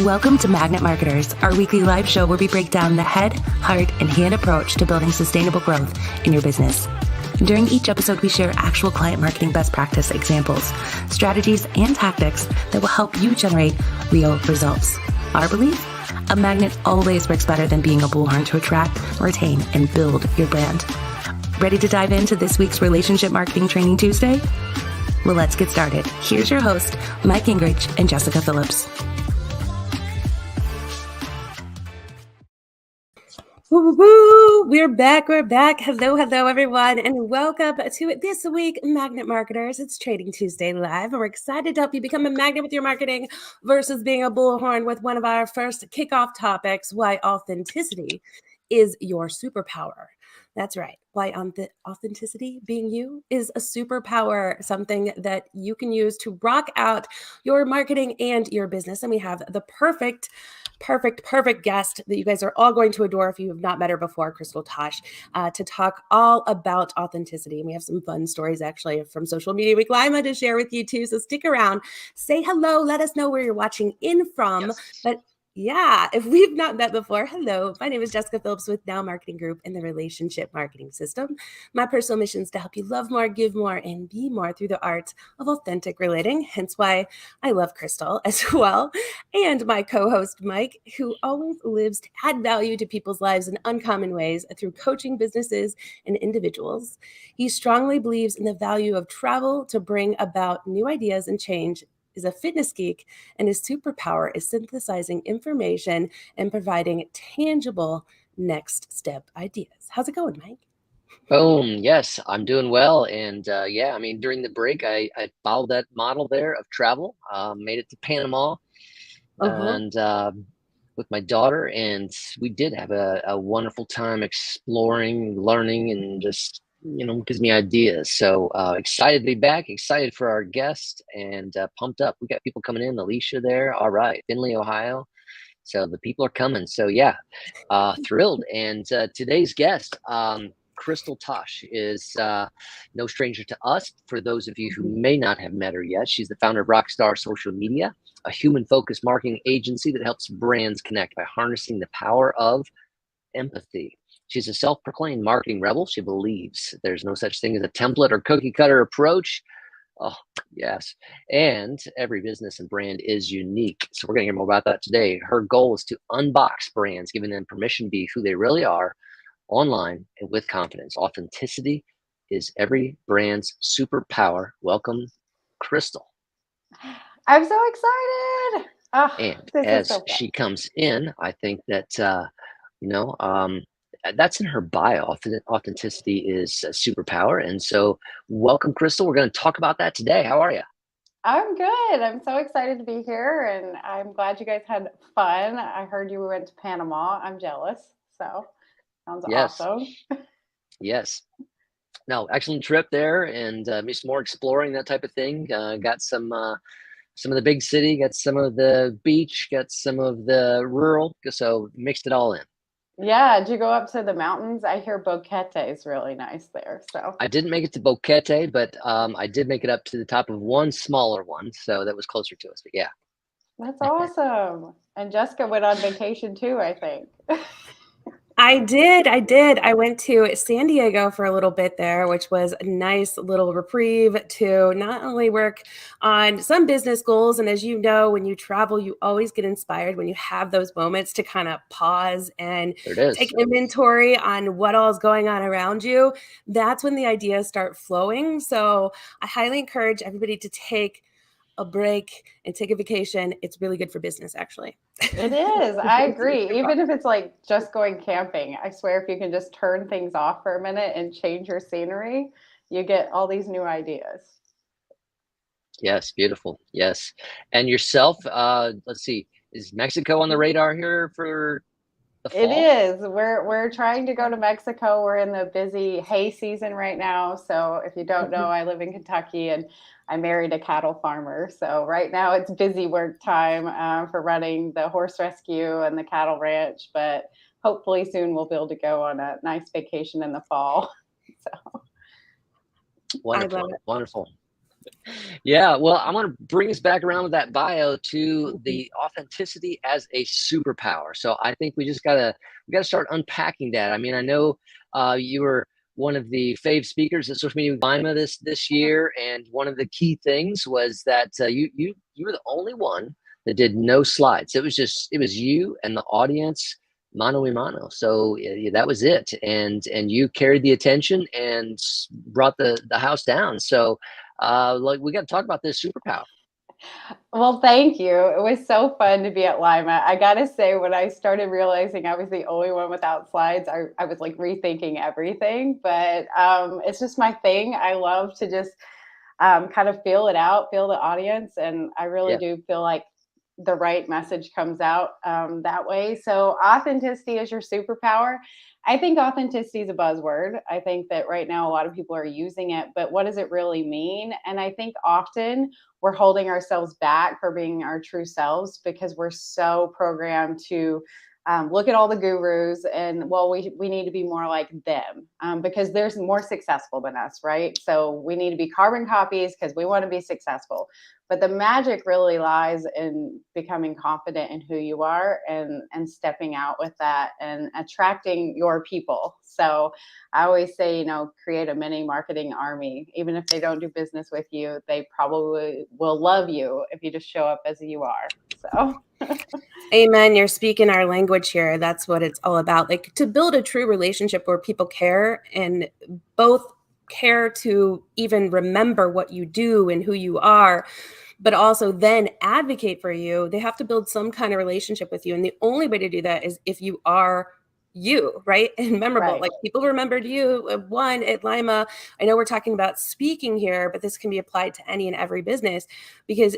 Welcome to Magnet Marketers, our weekly live show where we break down the head, heart, and hand approach to building sustainable growth in your business. During each episode, we share actual client marketing best practice examples, strategies, and tactics that will help you generate real results. Our belief? A magnet always works better than being a bullhorn to attract, retain, and build your brand. Ready to dive into this week's Relationship Marketing Training Tuesday? Well, let's get started. Here's your host, Mike Gingerich and Jessika Phillips. Woo, woo, woo. We're back. Hello, everyone, and welcome to this week, Magnet Marketers. It's Trading Tuesday Live, and we're excited to help you become a magnet with your marketing versus being a bullhorn with one of our first kickoff topics, why authenticity is your superpower. That's right. Why authenticity, being you, is a superpower, something that you can use to rock out your marketing and your business. And we have the perfect guest that you guys are all going to adore if you have not met her before, Crystal Tosh, to talk all about authenticity. And we have some fun stories actually from Social Media Week Lima to share with you too. So stick around, say hello, let us know where you're watching in from. Yes. But yeah, if we've not met before, hello, my name is Jessika Phillips with Now Marketing Group in the Relationship Marketing System. My personal mission is to help you love more, give more, and be more through the art of authentic relating, hence why I love Crystal as well. And my co-host, Mike, who always lives to add value to people's lives in uncommon ways through coaching businesses and individuals. He strongly believes in the value of travel to bring about new ideas and change, is a fitness geek, and his superpower is synthesizing information and providing tangible next step ideas. How's it going, Mike? Boom. Yes, I'm doing well. And during the break, I followed that model there of travel, made it to Panama and with my daughter. And we did have a wonderful time exploring, learning, and just gives me ideas. So excited to be back, excited for our guest, and pumped up. We got people coming in, Alicia there. All right, Findlay, Ohio. So the people are coming. So yeah, thrilled. And today's guest, Crystal Tosh, is no stranger to us. For those of you who may not have met her yet, she's the founder of Rockstar Social Media, a human-focused marketing agency that helps brands connect by harnessing the power of empathy. She's a self-proclaimed marketing rebel. She believes there's no such thing as a template or cookie-cutter approach. Oh, yes. And every business and brand is unique. So we're going to hear more about that today. Her goal is to unbox brands, giving them permission to be who they really are online and with confidence. Authenticity is every brand's superpower. Welcome, Crystal. I'm so excited. And as she comes in, I think that, that's in her bio. Authenticity is a superpower. And so welcome, Crystal. We're going to talk about that today. How are you? I'm good. I'm so excited to be here. And I'm glad you guys had fun. I heard you went to Panama. I'm jealous. So sounds awesome. Yes. No, excellent trip there. And maybe some more exploring, that type of thing. Got some of the big city, got some of the beach, got some of the rural. So mixed it all in. Yeah, did you go up to the mountains? I hear Boquete is really nice there. So I didn't make it to Boquete, but I did make it up to the top of one smaller one, so that was closer to us. But yeah, that's awesome. And Jessika went on vacation too, I think. I did. I went to San Diego for a little bit there, which was a nice little reprieve to not only work on some business goals. And as you know, when you travel, you always get inspired when you have those moments to kind of pause and take inventory on what all is going on around you. That's when the ideas start flowing. So I highly encourage everybody to take a break and take a vacation. It's really good for business, actually. It is. I agree. Even if it's like just going camping, I swear if you can just turn things off for a minute and change your scenery, you get all these new ideas. Yes, beautiful. Yes. And yourself, let's see, is Mexico on the radar here for the fall? It is. We're trying to go to Mexico. We're in the busy hay season right now. So if you don't know, I live in Kentucky and I married a cattle farmer. So right now it's busy work time for running the horse rescue and the cattle ranch. But hopefully soon we'll be able to go on a nice vacation in the fall. So wonderful. Yeah, well, I want to bring us back around with that bio to the authenticity as a superpower. So I think we gotta start unpacking that. I mean, I know you were one of the fave speakers at Social Media with Lima this year, and one of the key things was that you were the only one that did no slides. It was you and the audience mano a mano. So that was it, and you carried the attention and brought the house down. So like we got to talk about this superpower. Well, thank you. It was so fun to be at Lima. I gotta say, when I started realizing I was the only one without slides, I was like rethinking everything. But it's just my thing. I love to just kind of feel it out, feel the audience, and I really Yeah. do feel like the right message comes out that way. So authenticity is your superpower. I think authenticity is a buzzword. I think that right now a lot of people are using it, but what does it really mean? And I think often we're holding ourselves back for being our true selves because we're so programmed to look at all the gurus and well we need to be more like them because there's more successful than us, right? So we need to be carbon copies because we want to be successful, but the magic really lies in becoming confident in who you are and stepping out with that and attracting your people. So I always say, you know, create a mini marketing army. Even if they don't do business with you, they probably will love you if you just show up as you are. So Amen. You're speaking our language here. That's what it's all about. Like to build a true relationship where people care and both care to even remember what you do and who you are, but also then advocate for you. They have to build some kind of relationship with you. And the only way to do that is if you are you, right? And memorable. right. Like people remembered you, one at Lima. I know we're talking about speaking here, but this can be applied to any and every business because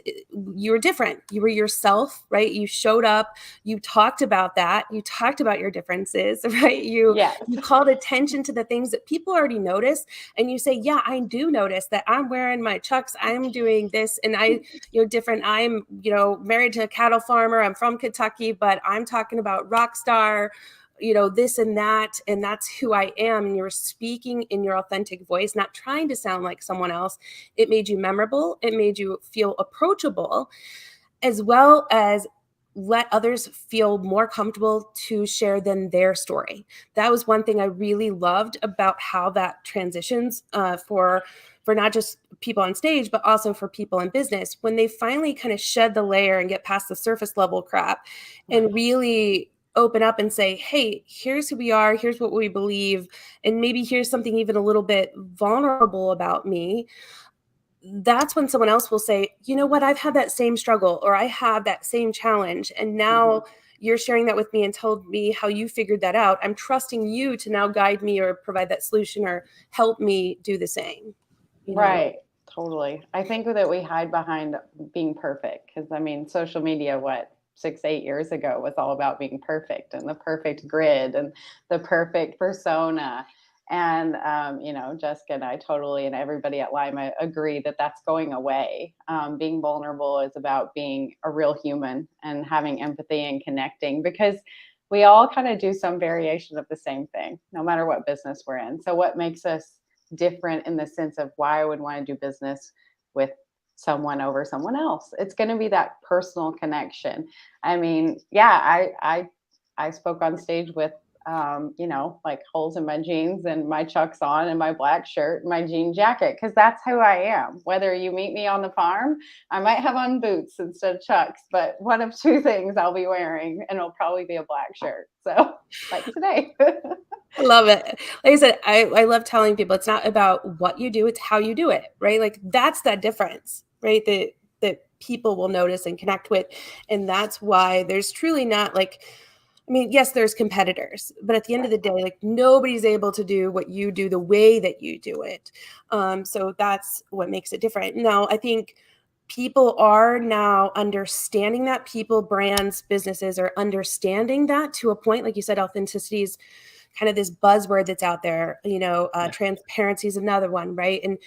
you were different. You were yourself, right? You showed up, you talked about that, you talked about your differences, right? Yes. You called attention to the things that people already notice, and you say, yeah, I do notice that I'm wearing my chucks, I'm doing this, and different. I'm, married to a cattle farmer, I'm from Kentucky, but I'm talking about rock star, this and that's who I am. And you're speaking in your authentic voice, not trying to sound like someone else. It made you memorable. It made you feel approachable, as well as let others feel more comfortable to share than their story. That was one thing I really loved about how that transitions for not just people on stage, but also for people in business. When they finally kind of shed the layer and get past the surface level crap and really open up and say, hey, here's who we are, here's what we believe, and maybe here's something even a little bit vulnerable about me. That's when someone else will say, you know what, I've had that same struggle, or I have that same challenge. And now you're sharing that with me and told me how you figured that out. I'm trusting you to now guide me or provide that solution or help me do the same. Right. Totally. I think that we hide behind being perfect because I mean, social media, what, 6, 8 years ago was all about being perfect and the perfect grid and the perfect persona. And, Jessica and I totally, and everybody at Lima agree that that's going away. Being vulnerable is about being a real human and having empathy and connecting because we all kind of do some variation of the same thing, no matter what business we're in. So what makes us different in the sense of why I would want to do business with someone over someone else? It's going to be that personal connection. I mean, yeah, I spoke on stage with like holes in my jeans and my chucks on and my black shirt and my jean jacket because that's who I am. Whether you meet me on the farm, I might have on boots instead of chucks, but one of two things I'll be wearing, and it'll probably be a black shirt. So, like today. I love it. Like I said, I love telling people it's not about what you do, it's how you do it, right? Like that's that difference, right? That people will notice and connect with. And that's why there's truly not like, I mean, yes, there's competitors, but at the end of the day, like nobody's able to do what you do the way that you do it. So that's what makes it different. Now, I think people are now understanding that, people, brands, businesses are understanding that to a point. Like you said, authenticity is kind of this buzzword that's out there, transparency is another one, right? And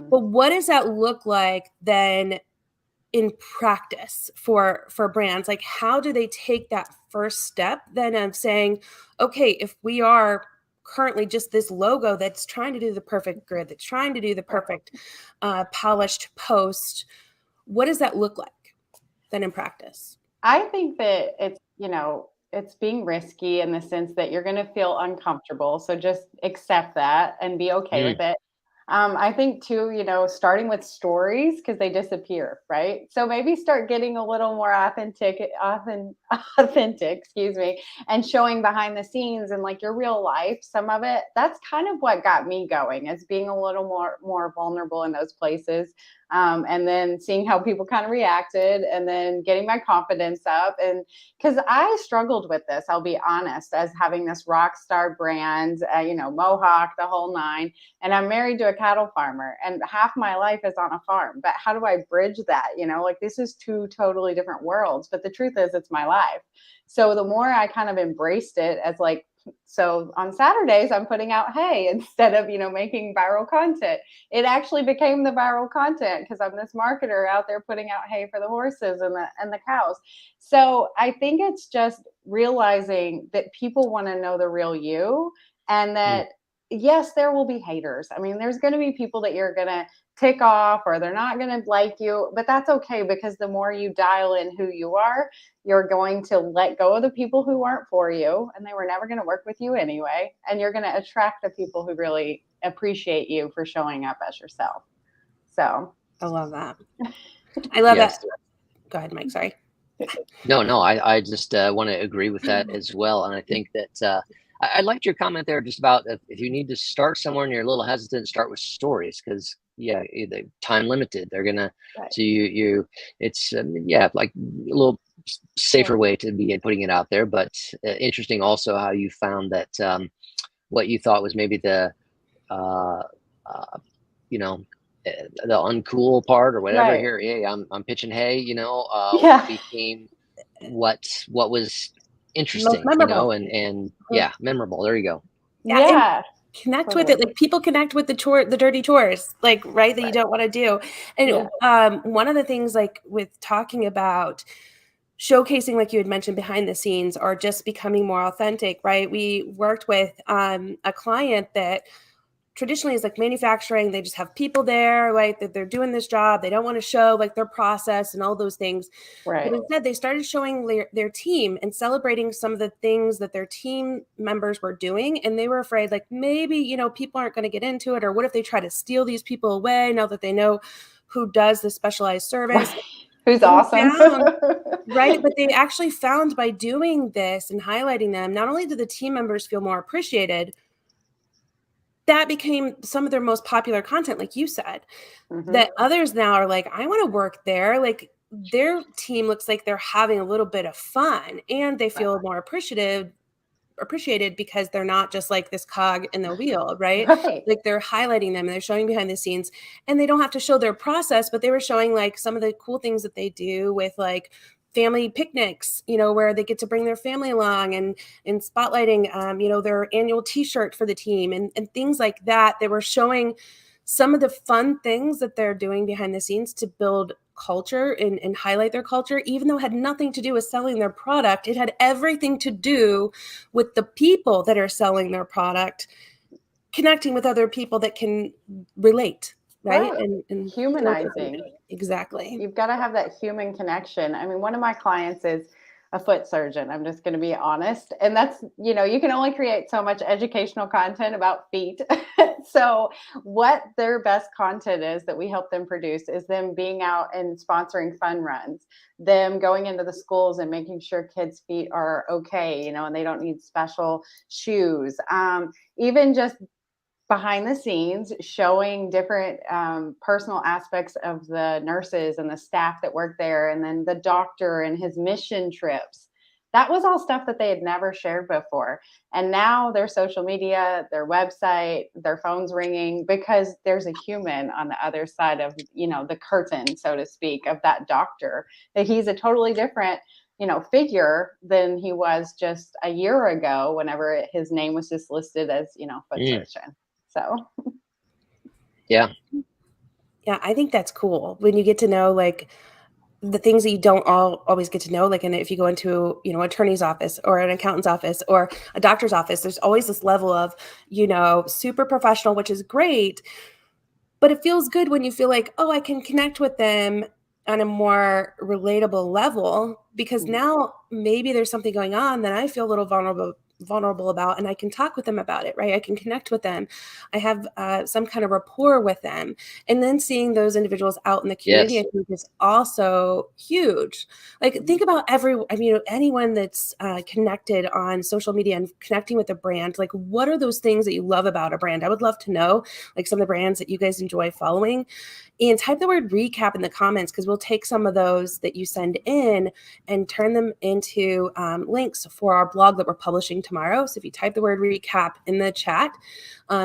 but what does that look like then in practice for brands? Like how do they take that first step then of saying, okay, if we are currently just this logo that's trying to do the perfect grid, that's trying to do the perfect polished post. What does that look like then in practice? I think that it's, it's being risky in the sense that you're going to feel uncomfortable. So just accept that and be okay with it. I think too, starting with stories because they disappear, right? So maybe start getting a little more authentic, excuse me, and showing behind the scenes and like your real life. Some of it, that's kind of what got me going, is being a little more vulnerable in those places. And then seeing how people kind of reacted and then getting my confidence up. And because I struggled with this, I'll be honest, as having this rock star brand, Mohawk, the whole nine. And I'm married to a cattle farmer and half my life is on a farm. But how do I bridge that? Like this is two totally different worlds. But the truth is, it's my life. So the more I kind of embraced it as like, so on Saturdays, I'm putting out hay instead of, making viral content. It actually became the viral content because I'm this marketer out there putting out hay for the horses and the cows. So I think it's just realizing that people want to know the real you, and that yes, there will be haters. I mean, there's going to be people that you're going to tick off or they're not going to like you, but that's okay, because the more you dial in who you are, you're going to let go of the people who aren't for you and they were never going to work with you anyway. And you're going to attract the people who really appreciate you for showing up as yourself. So I love that. I love that. Go ahead, Mike. Sorry. No, I just want to agree with that as well. And I think that I liked your comment there just about if you need to start somewhere and you're a little hesitant, start with stories, because they're time limited. They're gonna so it's like a little safer way to be putting it out there. But interesting also how you found that what you thought was maybe the the uncool part or whatever. Right. Here, hey, I'm pitching hay. Became what was interesting, memorable. and memorable. There you go. Yeah. Connect with it. Like people connect with the dirty chores, like, right, that you don't want to do. And one of the things, like with talking about showcasing, like you had mentioned, behind the scenes, or just becoming more authentic, right? We worked with a client that traditionally is like manufacturing. They just have people there, right, that they're doing this job. They don't want to show like their process and all those things. Right. But instead, they started showing their team and celebrating some of the things that their team members were doing. And they were afraid, like, maybe, people aren't going to get into it. Or what if they try to steal these people away now that they know who does the specialized service? Who's awesome. Right. But they actually found, by doing this and highlighting them, not only did the team members feel more appreciated, that became some of their most popular content, like you said, that others now are like, I want to work there. Like their team looks like they're having a little bit of fun and they feel more appreciated because they're not just like this cog in the wheel, right? Like they're highlighting them and they're showing behind the scenes, and they don't have to show their process, but they were showing like some of the cool things that they do with like family picnics, where they get to bring their family along, and spotlighting, their annual t-shirt for the team and things like that. They were showing some of the fun things that they're doing behind the scenes to build culture and highlight their culture, even though it had nothing to do with selling their product. It had everything to do with the people that are selling their product, connecting with other people that can relate. Right. And humanizing. Exactly. You've got to have that human connection. I mean, one of my clients is a foot surgeon. I'm just going to be honest. And that's, you can only create so much educational content about feet. So what their best content is that we help them produce is them being out and sponsoring fun runs, them going into the schools and making sure kids' feet are okay, and they don't need special shoes. Even just behind the scenes, showing different personal aspects of the nurses and the staff that work there, and then the doctor and his mission trips. That was all stuff that they had never shared before. And now their social media, their website, their phone's ringing because there's a human on the other side of, the curtain, so to speak, of that doctor, that he's a totally different figure than he was just a year ago, whenever his name was just listed as, foot surgeon. So, yeah, I think that's cool when you get to know, like, the things that you don't always get to know, like, if you go into, attorney's office or an accountant's office or a doctor's office, there's always this level of, super professional, which is great, but it feels good when you feel like, oh, I can connect with them on a more relatable level, because now maybe there's something going on that I feel a little vulnerable about, and I can talk with them about it, right? I can connect with them. I have some kind of rapport with them. And then seeing those individuals out in the community, I think, is also huge. Like, think about anyone that's connected on social media and connecting with a brand. Like, what are those things that you love about a brand? I would love to know, like, some of the brands that you guys enjoy following. And type the word recap in the comments, because we'll take some of those that you send in and turn them into links for our blog that we're publishing tomorrow. So if you type the word recap in the chat,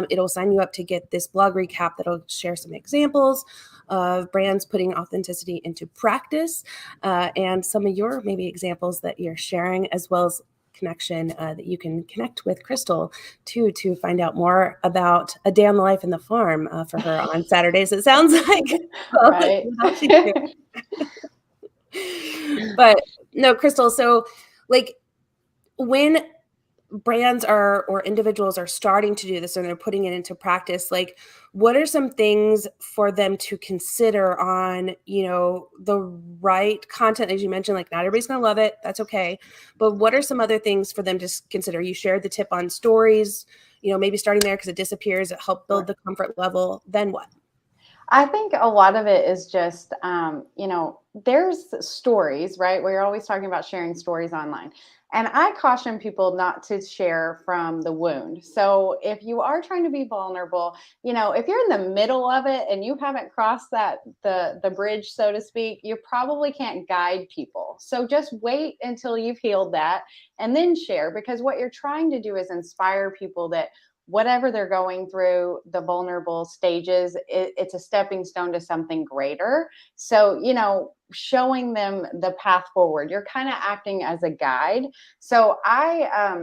it'll sign you up to get this blog recap that'll share some examples of brands putting authenticity into practice, and some of your maybe examples that you're sharing, as well as connection that you can connect with Crystal to find out more about a day on the life in the farm for her on Saturdays, it sounds like. Right. But no, Crystal, so like, when brands or individuals are starting to do this and they're putting it into practice, like, what are some things for them to consider on, the right content? As you mentioned, like, not everybody's going to love it. That's okay. But what are some other things for them to consider? You shared the tip on stories, maybe starting there because it disappears. It helped build the comfort level. Then what? I think a lot of it is just, there's stories, right? We're always talking about sharing stories online. And I caution people not to share from the wound. So if you are trying to be vulnerable, if you're in the middle of it and you haven't crossed the bridge, so to speak, you probably can't guide people. So just wait until you've healed that and then share, because what you're trying to do is inspire people that whatever they're going through, the vulnerable stages, it's a stepping stone to something greater. So, showing them the path forward, you're kind of acting as a guide. So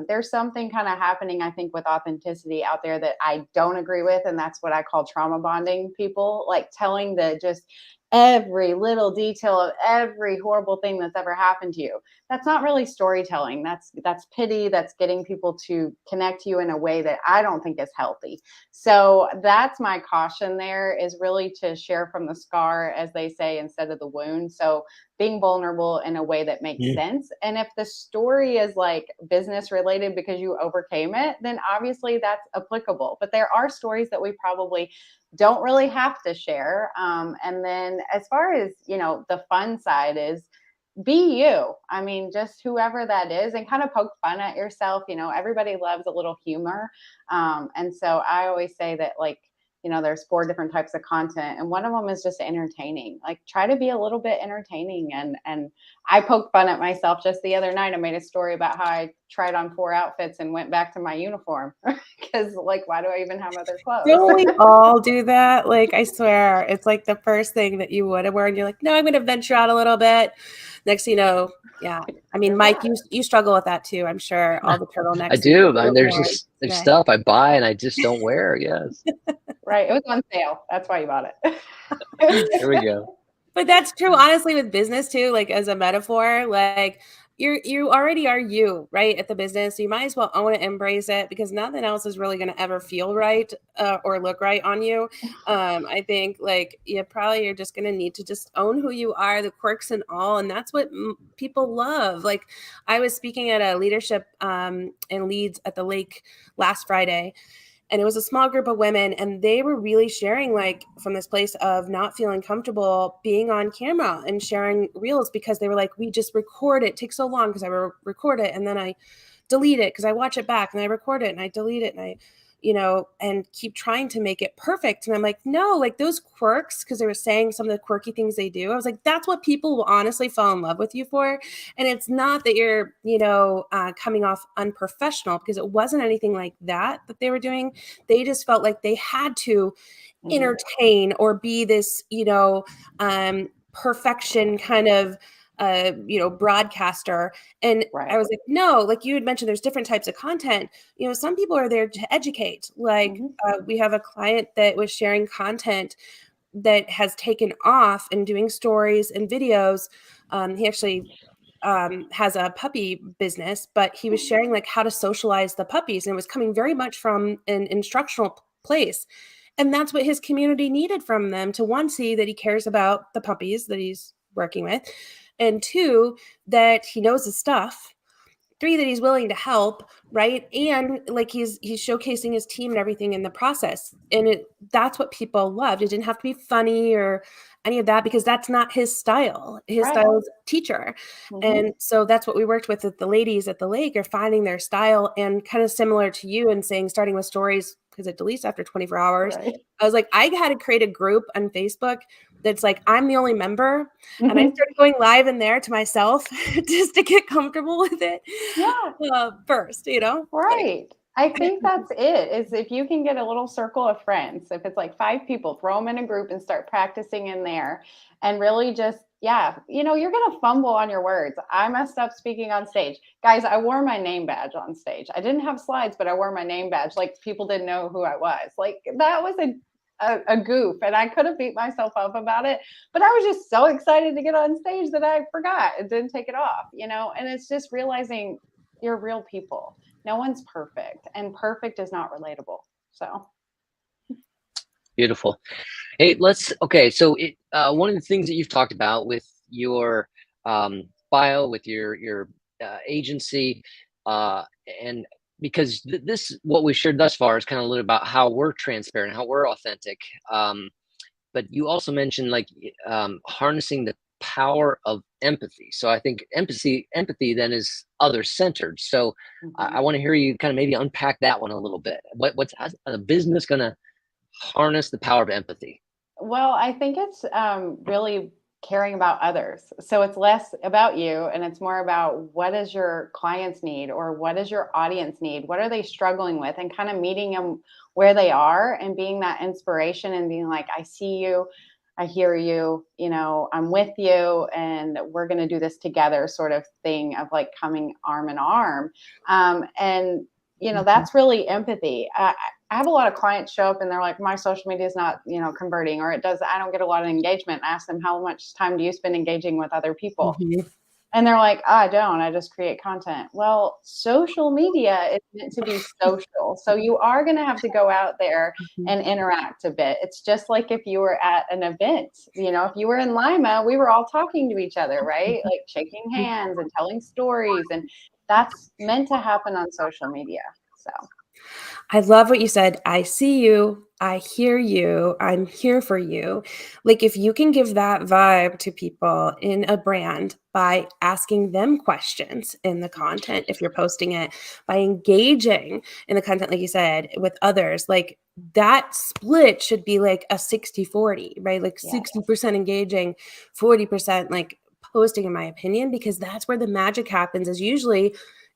there's something kind of happening, I think, with authenticity out there that I don't agree with. And that's what I call trauma bonding people, like telling just every little detail of every horrible thing that's ever happened to you. That's not really storytelling. That's pity. That's getting people to connect to you in a way that I don't think is healthy. So that's my caution there, is really to share from the scar, as they say, instead of the wound. So being vulnerable in a way that makes sense. And if the story is like business related because you overcame it, then obviously that's applicable. But there are stories that we probably don't really have to share. And then as far as, the fun side is, be you. I mean, just whoever that is, and kind of poke fun at yourself. Everybody loves a little humor. And so I always say that, like, there's 4 different types of content, and one of them is just entertaining. Like, try to be a little bit entertaining. And I poked fun at myself just the other night. I made a story about how I tried on 4 outfits and went back to my uniform because, like, why do I even have other clothes? Don't we all do that? Like, I swear, it's like the first thing that you would have worn. You're like, no, I'm going to venture out a little bit. Next thing you know, yeah. I mean, Mike, you struggle with that too, I'm sure. All the turtlenecks. I do. There's stuff I buy and I just don't wear. Yes. Right. It was on sale. That's why you bought it. There we go. But that's true, honestly, with business too. Like, as a metaphor, like, you already are you, right, at the business. So you might as well own it, embrace it, because nothing else is really going to ever feel right or look right on you. I think, like, you're just going to need to just own who you are, the quirks and all. And that's what people love. Like, I was speaking at a leadership and leads at the lake last Friday. And it was a small group of women, and they were really sharing, like, from this place of not feeling comfortable being on camera and sharing reels, because they were like, we just record it. It takes so long because I record it and then I delete it because I watch it back, and I record it and I delete it, and I, and keep trying to make it perfect. And I'm like, no, like, those quirks, because they were saying some of the quirky things they do. I was like, that's what people will honestly fall in love with you for. And it's not that you're, coming off unprofessional, because it wasn't anything like that they were doing. They just felt like they had to entertain or be this, perfection kind of, broadcaster. And Right. I was like, no, like you had mentioned, there's different types of content. Some people are there to educate. Like, we have a client that was sharing content that has taken off and doing stories and videos. He actually has a puppy business, but he was sharing like how to socialize the puppies, and it was coming very much from an instructional place. And that's what his community needed from them, to one, see that he cares about the puppies that he's working with, and two, that he knows his stuff, three, that he's willing to help, right? And like he's showcasing his team and everything in the process. And that's what people loved. It didn't have to be funny or any of that, because that's not his style. His style is teacher. And so that's what we worked with the ladies at the lake, are finding their style, and kind of similar to you and saying, starting with stories, because it deletes after 24 hours. I was like, I had to create a group on Facebook that's like, I'm the only member. And I started going live in there to myself just to get comfortable with it. First, Right. I think that's it, is if you can get a little circle of friends, if it's like 5 people, throw them in a group and start practicing in there, and really just, you're going to fumble on your words. I messed up speaking on stage. Guys, I wore my name badge on stage. I didn't have slides, but I wore my name badge. Like, people didn't know who I was. Like, that was a goof, and I could have beat myself up about it, but I was just so excited to get on stage that I forgot and didn't take it off, and it's just realizing you're real people. No one's perfect, and perfect is not relatable. So beautiful. Hey, so one of the things that you've talked about with your bio, with your agency, and because what we shared thus far is kind of a little about how we're transparent, how we're authentic. But you also mentioned like harnessing the power of empathy. So I think empathy then is other-centered. So I want to hear you kind of maybe unpack that one a little bit. How's a business going to harness the power of empathy? Well, I think it's really caring about others. So it's less about you, and it's more about, what does your clients need, or what does your audience need? What are they struggling with? And kind of meeting them where they are, and being that inspiration, and being like, I see you, I hear you, I'm with you, and we're going to do this together, sort of thing, of like coming arm in arm. And that's really empathy. I have a lot of clients show up and they're like, my social media is not, converting, or I don't get a lot of engagement. I ask them, how much time do you spend engaging with other people? And they're like, I don't, I just create content. Well, social media is meant to be social. So you are going to have to go out there and interact a bit. It's just like if you were at an event, if you were in Lima, we were all talking to each other, right? Like shaking hands and telling stories. And that's meant to happen on social media. So I love what you said. I see you. I hear you. I'm here for you. Like, if you can give that vibe to people in a brand by asking them questions in the content, if you're posting it, by engaging in the content, like you said, with others, like that split should be like a 60-40, right? Like 60% engaging, 40% like posting, in my opinion, because that's where the magic happens, is usually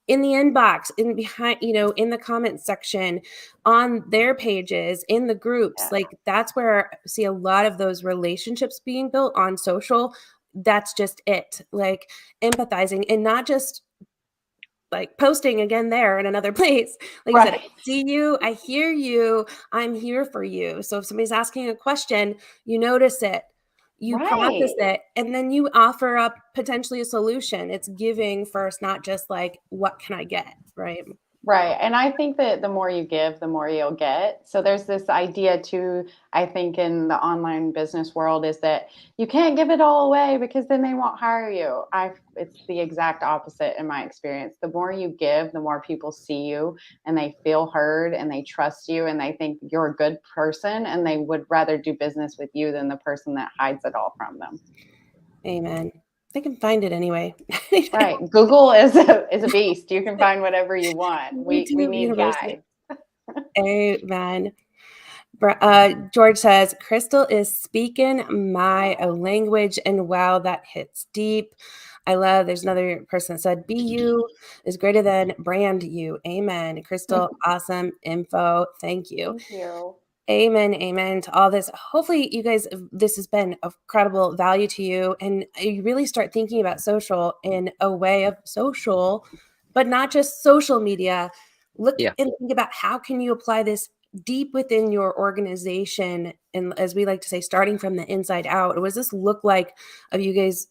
in the inbox, in behind, in the comment section, on their pages, in the groups. Like, that's where I see a lot of those relationships being built on social. That's just it. Like, empathizing, and not just like posting again there in another place. Like I said, I see you, I hear you, I'm here for you. So if somebody's asking a question, you notice it, you process it, and then you offer up potentially a solution. It's giving first, not just like, what can I get, right? Right. And I think that the more you give, the more you'll get. So there's this idea too, I think, in the online business world, is that you can't give it all away because then they won't hire you. It's the exact opposite in my experience. The more you give, the more people see you, and they feel heard, and they trust you, and they think you're a good person, and they would rather do business with you than the person that hides it all from them. Amen. They can find it anyway. Right. Google is a beast. You can find whatever you want. We need guides. Amen. George says, Crystal is speaking my language, and wow, that hits deep. I love, there's another person that said, be you is greater than brand you. Amen. Crystal, awesome info. Thank you. Thank you. Amen. Amen to all this. Hopefully you guys, this has been of incredible value to you, and you really start thinking about social in a way of social, but not just social media. Look and think about, how can you apply this deep within your organization, and as we like to say, starting from the inside out, what does this look like of you guys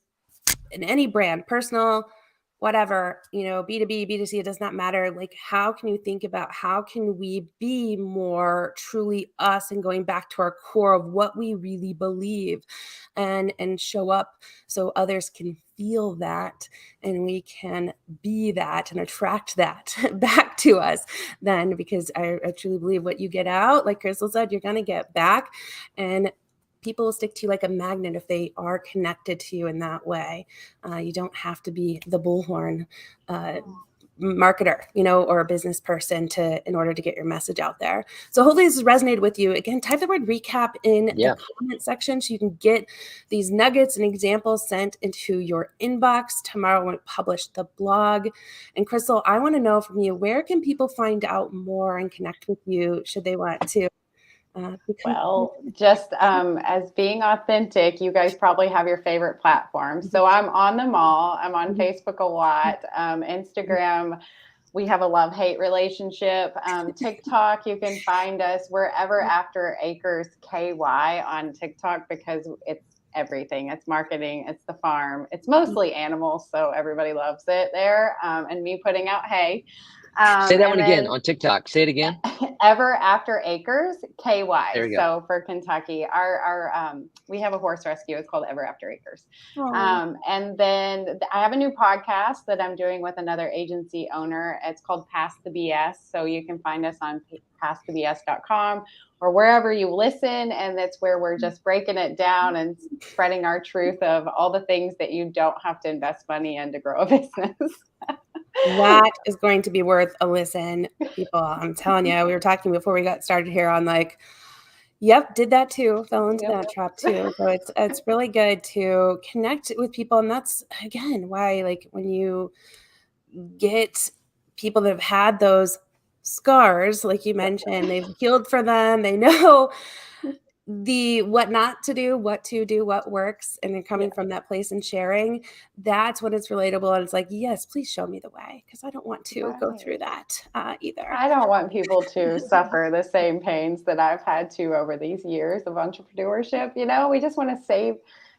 in any brand, personal, whatever, B2B, B2C, it does not matter. Like, how can you think about how can we be more truly us and going back to our core of what we really believe and show up so others can feel that and we can be that and attract that back to us then, because I truly believe what you get out, like Crystal said, you're going to get back, and people will stick to you like a magnet if they are connected to you in that way. You don't have to be the bullhorn marketer, or a business person in order to get your message out there. So hopefully this has resonated with you. Again, type the word recap in the comment section so you can get these nuggets and examples sent into your inbox. Tomorrow when we publish the blog. And Crystal, I want to know from you, where can people find out more and connect with you should they want to? Well, just as being authentic, you guys probably have your favorite platforms. So I'm on them all. I'm on Facebook a lot, Instagram. We have a love-hate relationship. TikTok, you can find us wherever After Acres KY on TikTok, because it's everything. It's marketing. It's the farm. It's mostly animals, so everybody loves it there. And me putting out hay. Say that one again on TikTok. Say it again. Ever After Acres KY. There you go. For Kentucky, our we have a horse rescue. It's called Ever After Acres. And then I have a new podcast that I'm doing with another agency owner. It's called Pass the BS. So you can find us on passthebs.com or wherever you listen. And that's where we're just breaking it down and spreading our truth of all the things that you don't have to invest money in to grow a business. That is going to be worth a listen, people. I'm telling you, we were talking before we got started here on yep, did that too, fell into that trap too. So it's really good to connect with people. And that's, again, why, when you get people that have had those scars, like you mentioned, they've healed for them, they know what not to do, what to do, what works, and they're coming from that place and sharing. That's when it's relatable, and it's like, yes, please show me the way, because I don't want to go through that either. I don't want people to suffer the same pains that I've had to over these years of entrepreneurship. We just want to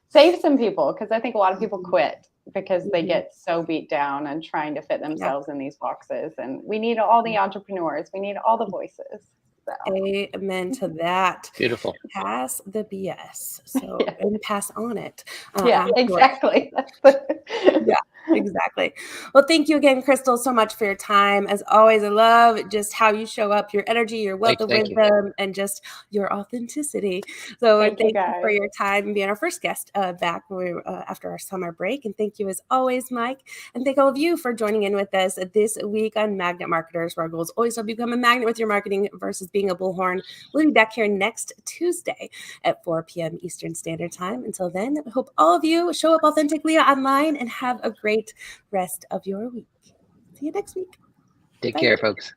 save some people, because I think a lot of people quit because they get so beat down and trying to fit themselves in these boxes. And we need all the entrepreneurs. We need all the voices. So. Amen to that. Beautiful. Pass the BS. So and pass on it. Exactly. Yeah, exactly. Well, thank you again, Crystal, so much for your time. As always, I love just how you show up, your energy, your wealth of wisdom, and just your authenticity. So thank you for your time and being our first guest back after our summer break. And thank you as always, Mike. And thank all of you for joining in with us this week on Magnet Marketers, where our goal is always to become a magnet with your marketing versus being a bullhorn. We'll be back here next Tuesday at 4 p.m. Eastern Standard Time. Until then, I hope all of you show up authentically online and have a great rest of your week. See you next week. Take care, folks.